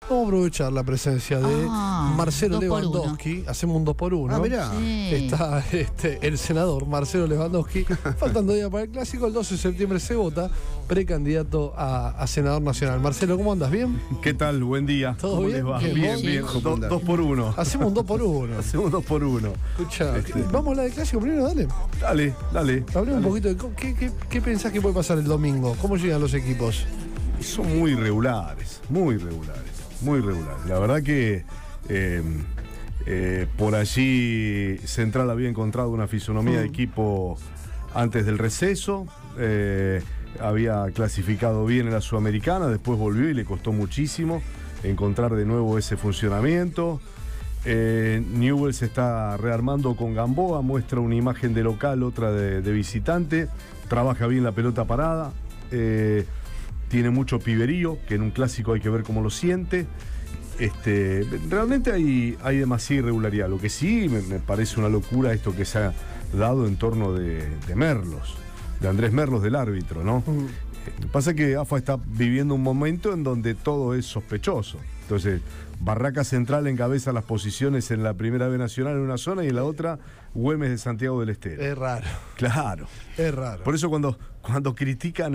Vamos a aprovechar la presencia de Marcelo 2 por 1. Lewandowski. Hacemos un 2 por 1. Mirá. Sí. Está el senador Marcelo Lewandowski. Faltando días para el clásico, el 12 de septiembre se vota, precandidato a senador nacional. Marcelo, ¿cómo andas? ¿Bien? ¿Qué tal? Buen día. ¿Todo ¿Cómo bien? les va? Bien, Bien, vos. bien. Sí, 2 por 1. Hacemos un 2 por 1. Hacemos 2 por 1. Escucha, vamos a hablar de clásico primero, dale. Dale. Hablemos un poquito de qué pensás que puede pasar el domingo. ¿Cómo llegan los equipos? Son muy regulares. La verdad que por allí Central había encontrado una fisonomía de equipo antes del receso. Había clasificado bien en la Sudamericana, después volvió y le costó muchísimo encontrar de nuevo ese funcionamiento. Newell's se está rearmando con Gamboa, muestra una imagen de local, otra de visitante, trabaja bien la pelota parada, tiene mucho piberío, que en un clásico hay que ver cómo lo siente. Realmente hay demasiada irregularidad. Lo que sí me parece una locura esto que se ha dado en torno de Merlos, de Andrés Merlos, del árbitro, ¿no? Pasa que AFA está viviendo un momento en donde todo es sospechoso. Entonces, Barraca Central encabeza las posiciones en la Primera B Nacional en una zona y en la otra Güemes de Santiago del Estero. Es raro. Claro. Es raro. Por eso cuando critican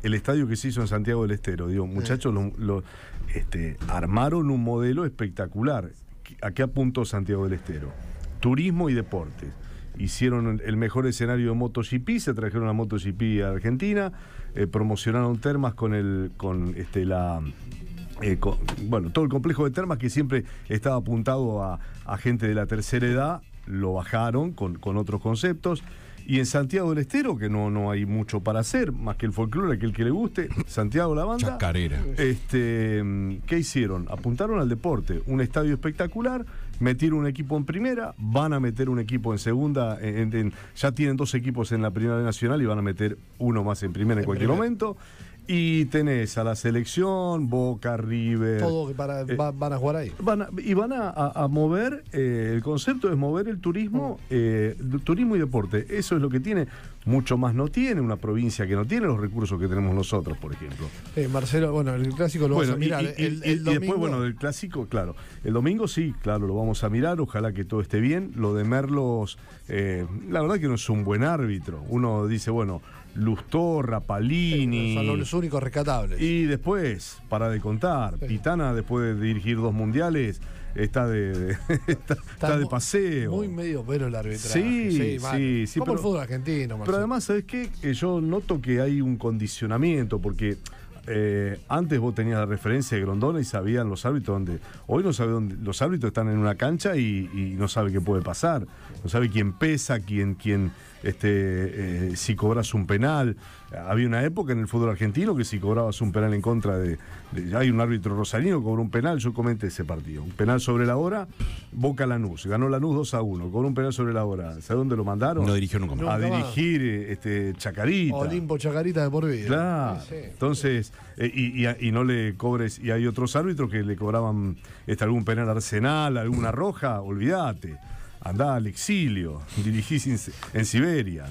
el estadio que se hizo en Santiago del Estero, digo, muchachos, armaron un modelo espectacular. ¿A qué apuntó Santiago del Estero? Turismo y deportes. Hicieron el mejor escenario de MotoGP, se trajeron la MotoGP a Argentina, promocionaron termas con todo el complejo de termas que siempre estaba apuntado a gente de la tercera edad, lo bajaron con otros conceptos. Y en Santiago del Estero, que no hay mucho para hacer, más que el folclore, aquel que le guste, Santiago la banda. Chacarera. ¿Qué hicieron? Apuntaron al deporte, un estadio espectacular, metieron un equipo en primera, van a meter un equipo en segunda, ya tienen 2 equipos en la Primera Nacional y van a meter uno más en primera en cualquier momento. Y tenés a la selección, Boca, River. Todo que van a jugar ahí. Van a mover, el concepto es mover el turismo, turismo y deporte. Eso es lo que tiene. Mucho más no tiene una provincia que no tiene los recursos que tenemos nosotros, por ejemplo. Marcelo, bueno, el clásico lo vamos a mirar. Y después, bueno, del clásico, claro. El domingo sí, claro, lo vamos a mirar. Ojalá que todo esté bien. Lo de Merlos, la verdad que no es un buen árbitro. Uno dice, bueno, Lustorra, Palini. Son los únicos rescatables. Y después, para de contar, Pitana, después de dirigir 2 mundiales, está de paseo. Muy medio pero el arbitraje. Sí. Como el fútbol argentino, Marcelo. Pero además, ¿sabes qué? Yo noto que hay un condicionamiento, porque antes vos tenías la referencia de Grondona y sabían los árbitros dónde. Hoy no sabe dónde. Los árbitros están en una cancha y no sabe qué puede pasar. No sabe quién pesa, si cobras un penal. Había una época en el fútbol argentino que si cobrabas un penal en contra hay un árbitro rosarino que cobró un penal, yo comenté ese partido. Un penal sobre la hora, Boca Lanús. Ganó Lanús 2-1. Cobró un penal sobre la hora. ¿Sabes dónde lo mandaron? No dirigió nunca más. A dirigir Chacarita. Olimpo Chacarita de por vida. Claro. Sí. Entonces, y no le cobres. Y hay otros árbitros que le cobraban algún penal Arsenal, alguna roja, olvídate. Andá al exilio, dirigís en Siberia.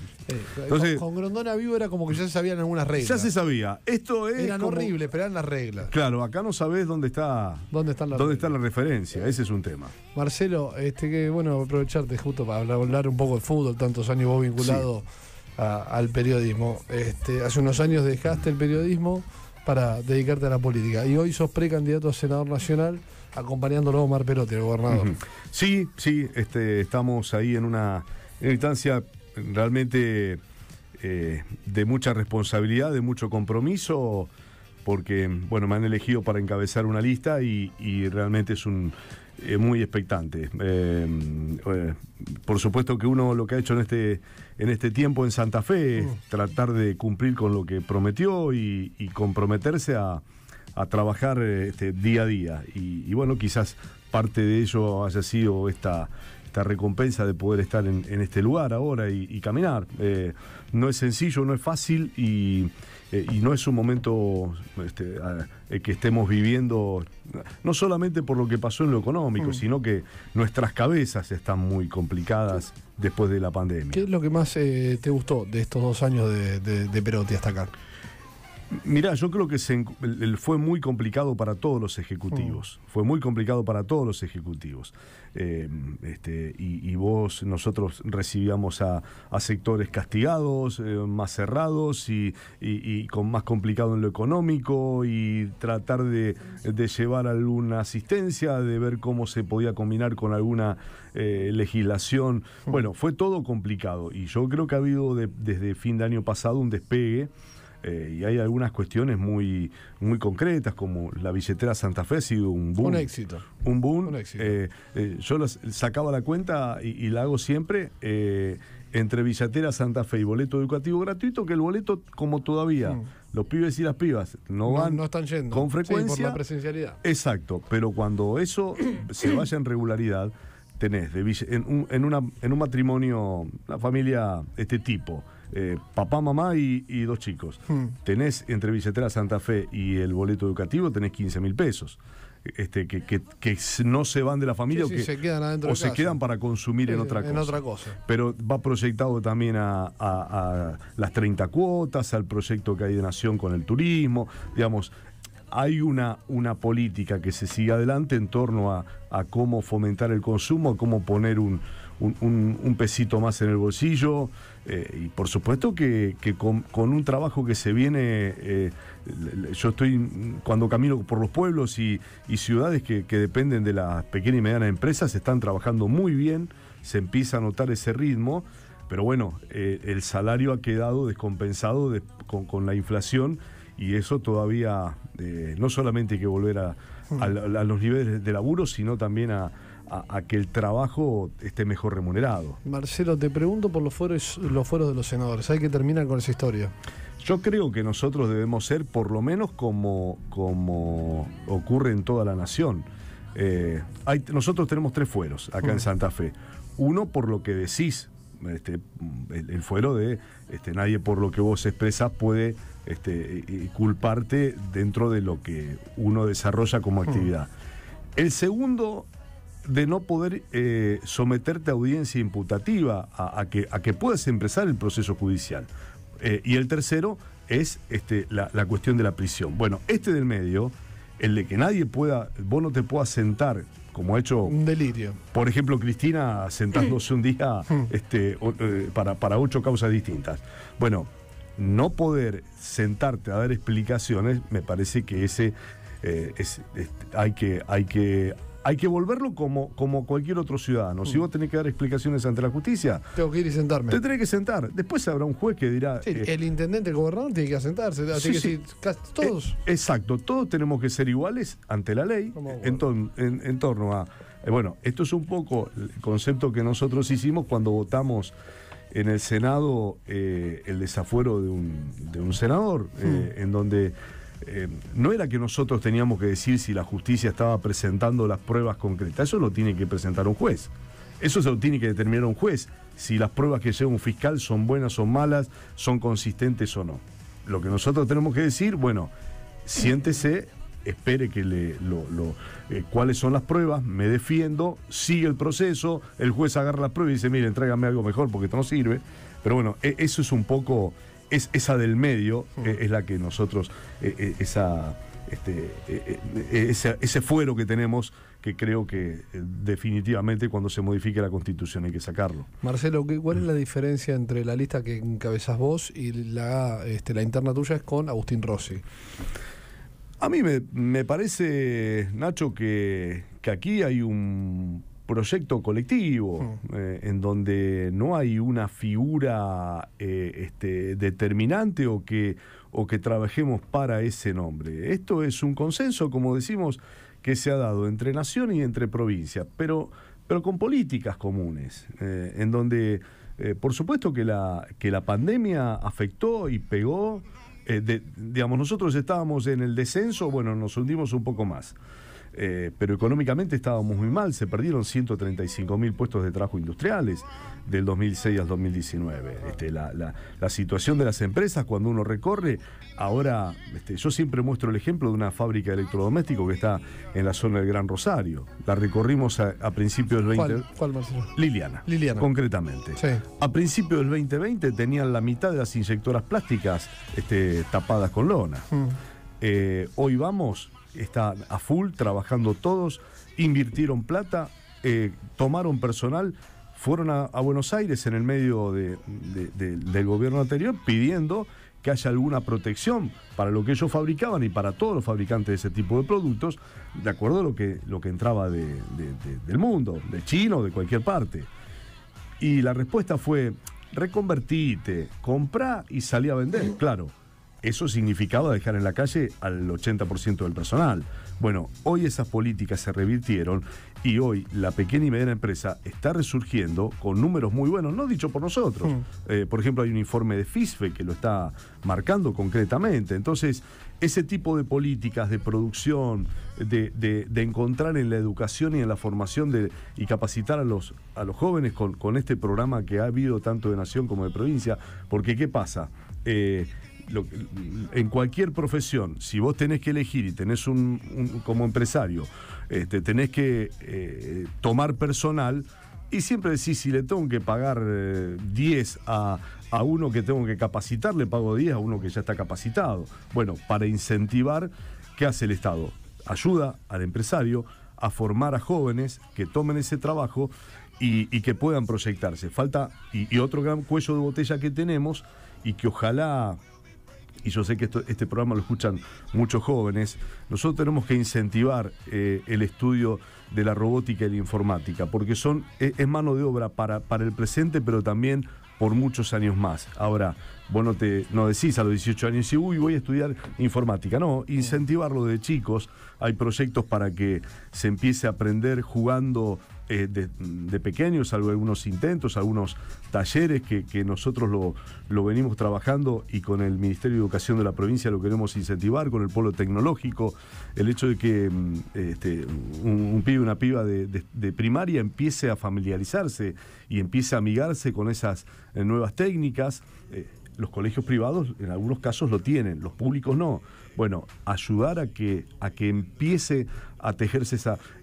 Entonces, con Grondona vivo era como que ya se sabían algunas reglas. Ya se sabía. Esto es eran horribles, pero eran las reglas. Claro, acá no sabés dónde está la referencia. Ese es un tema. Marcelo, que bueno, aprovecharte justo para hablar un poco de fútbol, tantos años vos vinculado al periodismo. Hace unos años dejaste el periodismo para dedicarte a la política y hoy sos precandidato a senador nacional acompañándolo a Omar Perotti, el gobernador. Sí, estamos ahí en una instancia realmente de mucha responsabilidad, de mucho compromiso, porque bueno, me han elegido para encabezar una lista y realmente es muy expectante. Por supuesto que uno lo que ha hecho en este tiempo en Santa Fe es tratar de cumplir con lo que prometió y comprometerse a trabajar día a día. Y bueno, quizás parte de ello haya sido esta recompensa de poder estar en este lugar ahora y caminar. No es sencillo, no es fácil y no es un momento que estemos viviendo, no solamente por lo que pasó en lo económico, sino que nuestras cabezas están muy complicadas después de la pandemia. ¿Qué es lo que más te gustó de estos 2 años de Perotti hasta acá? Mirá, yo creo que fue muy complicado para todos los ejecutivos. Fue muy complicado para todos los ejecutivos. Nosotros recibíamos a sectores castigados, más cerrados y con más complicado en lo económico, y tratar de llevar alguna asistencia, de ver cómo se podía combinar con alguna legislación. Bueno, fue todo complicado, y yo creo que ha habido desde fin de año pasado un despegue. Y hay algunas cuestiones muy, muy concretas, como la billetera Santa Fe ha sido un boom. Un éxito. Un boom. Un éxito. Yo sacaba la cuenta y la hago siempre, entre billetera Santa Fe y boleto educativo gratuito, que el boleto, como todavía los pibes y las pibas no están yendo con frecuencia. Sí, por la presencialidad. Exacto, pero cuando eso se vaya en regularidad, tenés en un matrimonio, una familia este tipo, papá, mamá y 2 chicos. Tenés entre billetera Santa Fe y el boleto educativo, tenés 15.000 pesos. Que no se van de la familia, sí, se quedan adentro o de se casa. Quedan para consumir en otra cosa. Pero va proyectado también a las 30 cuotas, al proyecto que hay de Nación con el turismo. Digamos, hay una política que se sigue adelante en torno a cómo fomentar el consumo, a cómo poner un pesito más en el bolsillo, y por supuesto que con un trabajo que se viene. Yo estoy, cuando camino por los pueblos y ciudades que dependen de las pequeñas y medianas empresas, están trabajando muy bien, se empieza a notar ese ritmo, pero bueno, el salario ha quedado descompensado con la inflación, y eso todavía no solamente hay que volver a los niveles de laburo, sino también a que el trabajo esté mejor remunerado. Marcelo, te pregunto por los fueros de los senadores. Hay que terminar con esa historia. Yo creo que nosotros debemos ser por lo menos como ocurre en toda la nación. Nosotros tenemos 3 fueros acá en Santa Fe. Uno, por lo que decís, el fuero de nadie por lo que vos expresás puede culparte dentro de lo que uno desarrolla como actividad. El segundo, de no poder someterte a audiencia imputativa, a que puedas empezar el proceso judicial. Y el tercero es la cuestión de la prisión. Bueno, del medio, el de que vos no te puedas sentar, como ha hecho un delirio. Por ejemplo, Cristina sentándose un día para 8 causas distintas. Bueno, no poder sentarte a dar explicaciones, me parece que hay que volverlo como cualquier otro ciudadano. Si vos tenés que dar explicaciones ante la justicia, tengo que ir y sentarme. Te tenés que sentar. Después habrá un juez que dirá... Sí, el intendente, el gobernador tiene que sentarse. Así que todos... exacto, todos tenemos que ser iguales ante la ley en torno a... bueno, esto es un poco el concepto que nosotros hicimos cuando votamos en el Senado el desafuero de un senador, en donde... no era que nosotros teníamos que decir si la justicia estaba presentando las pruebas concretas. Eso lo tiene que presentar un juez. Eso se lo tiene que determinar un juez. Si las pruebas que lleva un fiscal son buenas, son malas, son consistentes o no. Lo que nosotros tenemos que decir, bueno, siéntese, espere que cuáles son las pruebas, me defiendo, sigue el proceso, el juez agarra las pruebas y dice, miren, tráigame algo mejor porque esto no sirve. Pero bueno, eso es un poco... esa del medio es la que nosotros, ese fuero que tenemos, que creo que definitivamente cuando se modifique la Constitución hay que sacarlo. Marcelo, ¿cuál es la diferencia entre la lista que encabezás vos y la interna tuya es con Agustín Rossi? A mí me parece, Nacho, que aquí hay un proyecto colectivo, en donde no hay una figura determinante o que trabajemos para ese nombre. Esto es un consenso, como decimos, que se ha dado entre nación y entre provincias, pero con políticas comunes, en donde por supuesto que la pandemia afectó y pegó. Digamos, nosotros estábamos en el descenso, bueno, nos hundimos un poco más. pero económicamente estábamos muy mal, se perdieron 135.000 puestos de trabajo industriales del 2006 al 2019. La situación de las empresas cuando uno recorre, ahora yo siempre muestro el ejemplo de una fábrica de electrodomésticos que está en la zona del Gran Rosario. La recorrimos a principios del 2020. ¿Cuál, Marcelo? Liliana, concretamente. Sí. A principios del 2020 tenían la mitad de las inyectoras plásticas tapadas con lona. Hoy está a full, trabajando todos, invirtieron plata, tomaron personal, fueron a Buenos Aires en el medio del gobierno anterior pidiendo que haya alguna protección para lo que ellos fabricaban y para todos los fabricantes de ese tipo de productos, de acuerdo a lo que entraba del mundo, de China o de cualquier parte. Y la respuesta fue: reconvertite, comprá y salí a vender. Claro, eso significaba dejar en la calle al 80% del personal. Bueno, hoy esas políticas se revirtieron y hoy la pequeña y mediana empresa está resurgiendo con números muy buenos, no dicho por nosotros. Por ejemplo, hay un informe de FISFE que lo está marcando concretamente. Entonces, ese tipo de políticas de producción, de encontrar en la educación y en la formación y capacitar a los jóvenes con este programa que ha habido tanto de nación como de provincia, porque ¿qué pasa? En cualquier profesión, si vos tenés que elegir y tenés como empresario, tenés que tomar personal, y siempre decís, si le tengo que pagar 10 a uno que tengo que capacitar, le pago 10 a uno que ya está capacitado. Bueno, para incentivar, ¿qué hace el Estado? Ayuda al empresario a formar a jóvenes que tomen ese trabajo y que puedan proyectarse. Falta, y otro gran cuello de botella que tenemos, y que ojalá, y yo sé que este programa lo escuchan muchos jóvenes, nosotros tenemos que incentivar el estudio de la robótica y la informática, porque es mano de obra para el presente, pero también por muchos años más. Ahora, vos no decís a los 18 años, voy a estudiar informática. No, incentivarlo de chicos. Hay proyectos para que se empiece a aprender jugando de pequeños, algunos intentos, algunos talleres que nosotros lo venimos trabajando, y con el Ministerio de Educación de la provincia lo queremos incentivar, con el polo tecnológico, el hecho de que un pibe, una piba de primaria empiece a familiarizarse y empiece a amigarse con esas nuevas técnicas. Los colegios privados en algunos casos lo tienen, los públicos no. Bueno, ayudar a que empiece a tejerse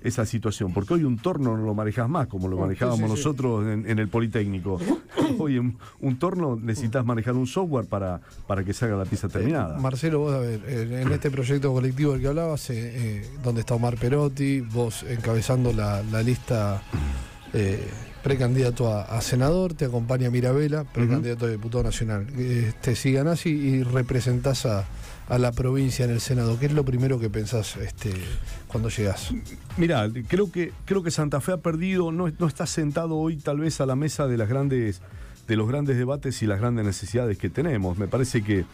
esa situación, porque hoy un torno no lo manejas más como lo manejábamos nosotros en el Politécnico. Hoy en un torno necesitas manejar un software para que se haga la pieza terminada. Marcelo, vos, a ver, en este proyecto colectivo del que hablabas, donde está Omar Perotti, vos encabezando la lista precandidato a senador, te acompaña Mirabella, precandidato a diputado nacional. Si ganás y representás a la provincia en el Senado, ¿qué es lo primero que pensás cuando llegás? Mirá, creo que Santa Fe ha perdido, no está sentado hoy tal vez a la mesa de los grandes debates y las grandes necesidades que tenemos. Me parece que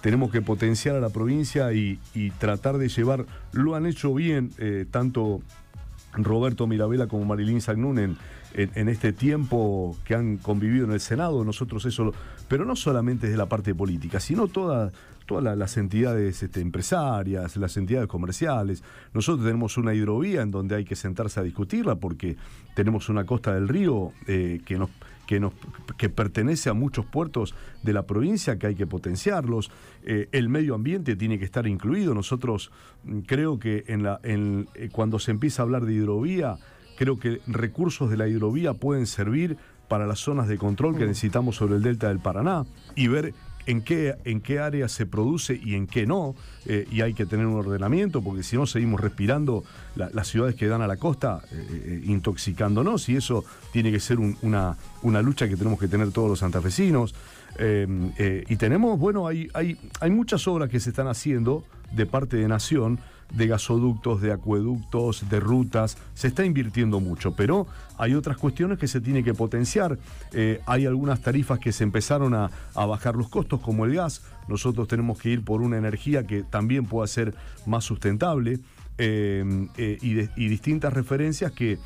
tenemos que potenciar a la provincia y tratar de llevar, lo han hecho bien tanto Roberto Mirabella como Marilyn Sagnún en este tiempo que han convivido en el Senado. Nosotros pero no solamente desde la parte política, sino todas las entidades empresarias, las entidades comerciales. Nosotros tenemos una hidrovía en donde hay que sentarse a discutirla, porque tenemos una costa del río que pertenece a muchos puertos de la provincia, que hay que potenciarlos. El medio ambiente tiene que estar incluido. Nosotros creo que cuando se empieza a hablar de hidrovía, creo que recursos de la hidrovía pueden servir para las zonas de control que necesitamos sobre el delta del Paraná, y ver en qué área se produce y en qué no, y hay que tener un ordenamiento, porque si no seguimos respirando las ciudades que dan a la costa, intoxicándonos, y eso tiene que ser una lucha que tenemos que tener todos los santafesinos. Y tenemos, hay muchas obras que se están haciendo de parte de Nación, de gasoductos, de acueductos, de rutas. Se está invirtiendo mucho, pero hay otras cuestiones que se tienen que potenciar. Hay algunas tarifas que se empezaron a bajar los costos, como el gas. Nosotros tenemos que ir por una energía que también pueda ser más sustentable, y distintas referencias que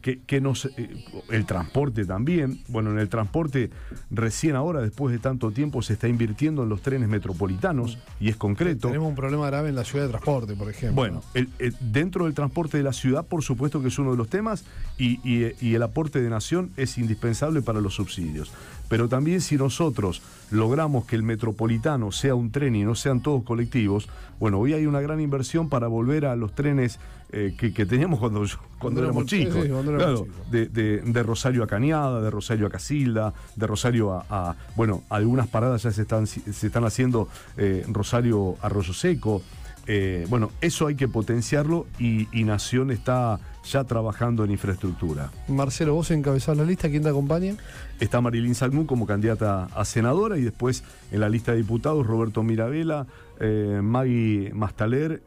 el transporte también. Bueno, en el transporte recién ahora, después de tanto tiempo, se está invirtiendo en los trenes metropolitanos y es concreto. Tenemos un problema grave en la ciudad de transporte, por ejemplo. Bueno, dentro del transporte de la ciudad, por supuesto que es uno de los temas y el aporte de Nación es indispensable para los subsidios. Pero también si nosotros logramos que el metropolitano sea un tren y no sean todos colectivos, bueno, hoy hay una gran inversión para volver a los trenes que teníamos cuando éramos chicos. Sí, cuando éramos chicos. De Rosario a Cañada, de Rosario a Casilda, de Rosario bueno, algunas paradas ya se están haciendo Rosario a Arroyo Seco. Bueno, eso hay que potenciarlo y Nación está ya trabajando en infraestructura. Marcelo, vos encabezás la lista, ¿quién te acompaña? Está Marilyn Salmún como candidata a senadora y después en la lista de diputados Roberto Mirabella, Maggie Mastaler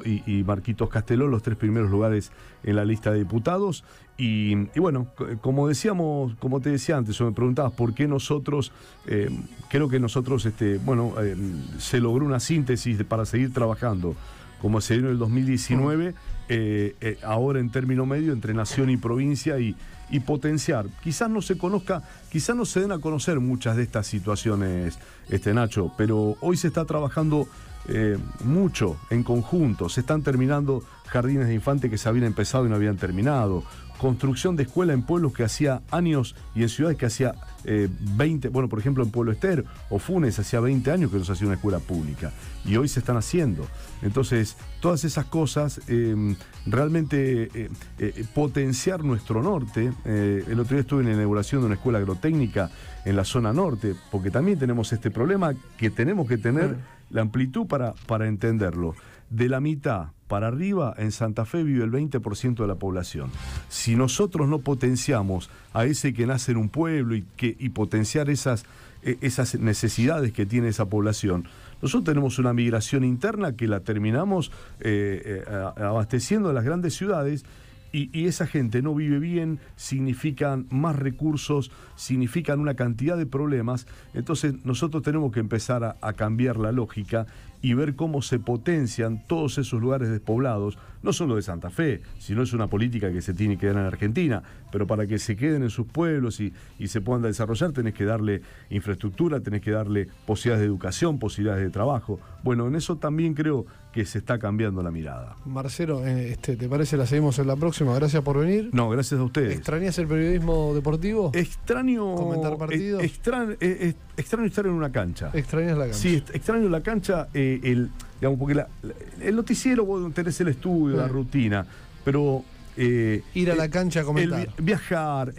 y Marquitos Casteló, los 3 primeros lugares en la lista de diputados. Y bueno, como te decía antes, o me preguntabas por qué nosotros, creo que nosotros, se logró una síntesis para seguir trabajando, como se dio en el 2019, ahora en término medio entre nación y provincia y potenciar. Quizás no se conozca, quizás no se den a conocer muchas de estas situaciones, Nacho, pero hoy se está trabajando mucho en conjunto. Se están terminando jardines de infantes que se habían empezado y no habían terminado. Construcción de escuela en pueblos que hacía años y en ciudades que hacía 20, bueno, por ejemplo en Pueblo Ester o Funes hacía 20 años que no se hacía una escuela pública y hoy se están haciendo. Entonces, todas esas cosas, realmente potenciar nuestro norte. El otro día estuve en la inauguración de una escuela agrotécnica en la zona norte, porque también tenemos este problema que tenemos que tener la amplitud para entenderlo. De la mitad para arriba, en Santa Fe vive el 20% de la población. Si nosotros no potenciamos a ese que nace en un pueblo y potenciar esas necesidades que tiene esa población, nosotros tenemos una migración interna que la terminamos abasteciendo en las grandes ciudades. Y esa gente no vive bien, significan más recursos, significan una cantidad de problemas. Entonces nosotros tenemos que empezar a cambiar la lógica y ver cómo se potencian todos esos lugares despoblados, no solo de Santa Fe, sino es una política que se tiene que dar en Argentina, pero para que se queden en sus pueblos y se puedan desarrollar tenés que darle infraestructura, tenés que darle posibilidades de educación, posibilidades de trabajo. Bueno, en eso también creo que se está cambiando la mirada. Marcelo, ¿te parece la seguimos en la próxima? Gracias por venir. No, gracias a ustedes. ¿Extrañas el periodismo deportivo? Extraño comentar partidos. Extraño estar en una cancha. ¿Extrañas la cancha? Sí, extraño la cancha, digamos, porque el noticiero vos tenés el estudio, la rutina, pero ir a la cancha a comentar. Viajar,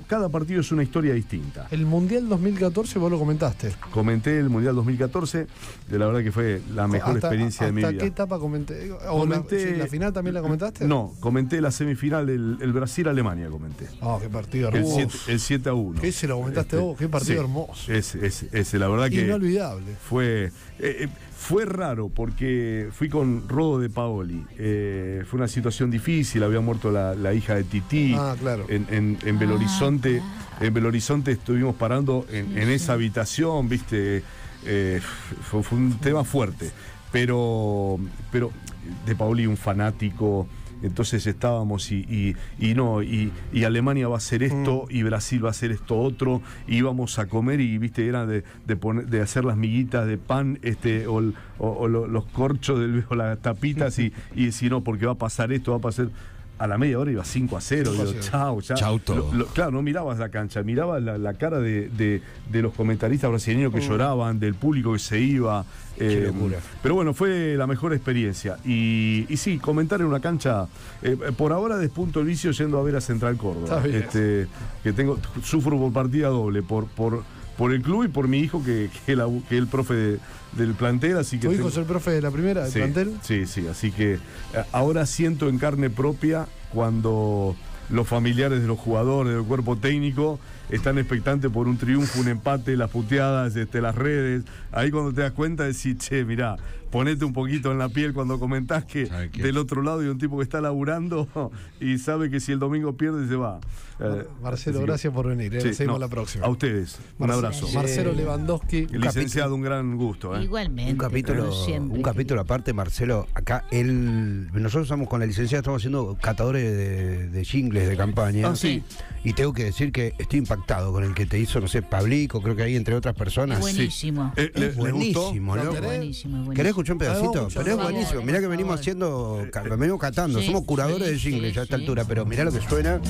cada partido es una historia distinta. El Mundial 2014 vos lo comentaste. Comenté el Mundial 2014, la verdad que fue la mejor experiencia de mi vida. ¿Hasta qué etapa comenté? ¿La final también la comentaste? No, comenté la semifinal, el Brasil-Alemania comenté. Qué partido hermoso. El 7-1. ¿Qué se lo comentaste vos? Qué partido hermoso. La verdad que inolvidable. Fue raro porque fui con Rodo de Paoli. Fue una situación difícil, había muerto la hija de Tití. Claro. En Belo Horizonte. En Belo Horizonte estuvimos parando en esa habitación, ¿viste? Fue un tema fuerte. Pero de Paoli un fanático. Entonces estábamos y Alemania va a hacer esto y Brasil va a hacer esto otro, y íbamos a comer y era de hacer las miguitas de pan o los corchos o las tapitas y decir no, porque va a pasar esto, va a pasar. A la media hora iba 5-0, digo, chau todo. Claro, no mirabas la cancha, mirabas la cara de los comentaristas brasileños que lloraban, del público que se iba. Qué locura. Pero bueno, fue la mejor experiencia. Y sí, comentar en una cancha, por ahora despunto el vicio yendo a ver a Central Córdoba. Que sufro por partida doble, por el club y por mi hijo, que es el profe del plantel. Así que ¿Tu hijo es el profe de la primera, del plantel? Sí, así que ahora siento en carne propia cuando los familiares de los jugadores, del cuerpo técnico, están expectantes por un triunfo, un empate, las puteadas, las redes. Ahí cuando te das cuenta decís, che, mirá, ponete un poquito en la piel cuando comentás que del otro lado hay un tipo que está laburando y sabe que si el domingo pierde se va. Marcelo, gracias por venir. Sí, seguimos la próxima. A ustedes, un abrazo. Marcelo Lewandowski. Licenciado, un gran gusto. Igualmente. Un capítulo aparte, Marcelo. Acá nosotros estamos con la licenciada, estamos haciendo catadores de jingles de campaña. Ah, sí. Y tengo que decir que estoy impactado con el que te hizo, no sé, Pablico, creo que ahí entre otras personas. Es buenísimo. Sí. Es buenísimo, ¿no? Buenísimo. ¿Querés escuchar un pedacito? Pero es favor, buenísimo. Mirá que venimos haciendo, venimos catando. Somos curadores de jingles ya a esta altura, pero mirá lo que suena.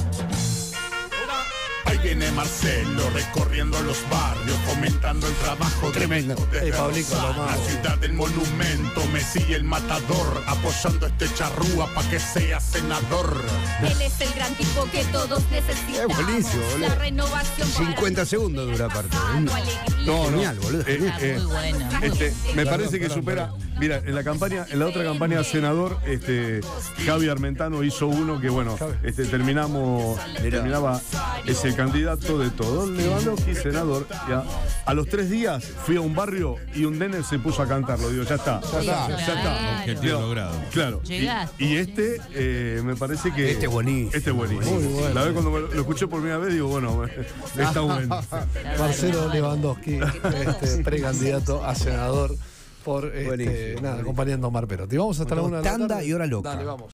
Ahí viene Marcelo recorriendo los barrios, fomentando el trabajo. Tremendo. Pablico, la ciudad del monumento, Messi el matador, apoyando a este charrúa pa' que sea senador. Él es el gran tipo que todos necesitamos. Es buenísimo, boludo. La renovación 50 segundos dura aparte. Genial, boludo. Muy bueno. Me parece que supera. Mira, en la otra campaña senador, Javi Armentano hizo uno que, bueno, terminaba ese candidato de todo, Lewandowski, senador. Ya. A los 3 días fui a un barrio y un nene se puso a cantarlo. Digo, ya está. Objetivo logrado. Claro. Y me parece que. Este es buenísimo. Muy bueno. La vez cuando lo escuché por primera vez, digo, bueno, está bueno. Marcelo Lewandowski, precandidato a senador por acompañando a Omar Perotti. Vamos hasta la 1 de la tarde. Tanda y hora loca. Dale, vamos.